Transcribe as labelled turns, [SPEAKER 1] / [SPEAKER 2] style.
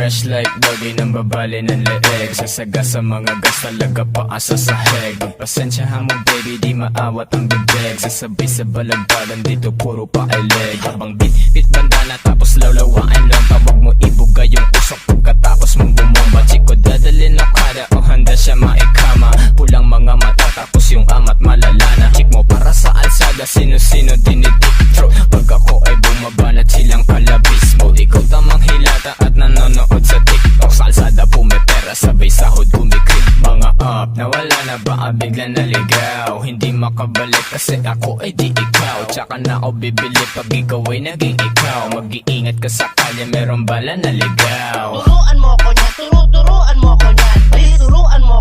[SPEAKER 1] fresh like doggy nang babali ng leeg. Sasaga sa mga gas talaga paasa sa heg. Pagpasensyahan mo baby di maawat ang bibig. Sasabay sa balagbagan dito puro paeleg. Habang bit bandana tapos lawlawain lang. Tawag mo ibuga yung usok pagkatapos mong bumomba. Chiko dadalhin na kada o handa siya maikama. Pulang mga mata tapos yung amat malalana. Chick mo para sa alsada sino-sino dinidictro. Pag ako ay bumaba na silang kalabis mode. Ikaw tamang hilata at nanonood sa TikTok. Sa alsada pumipera sabay sahod kumikrik. Mga up nawala na baka bigla naligaw. Hindi makabalik kasi ako ay di ikaw. Tsaka na ako bibili pag ikaw ay naging ikaw. Mag-iingat ka sa kalye meron bala na ligaw.
[SPEAKER 2] Turuan mo ko niyan, turuan mo ko niyan. Turuan mo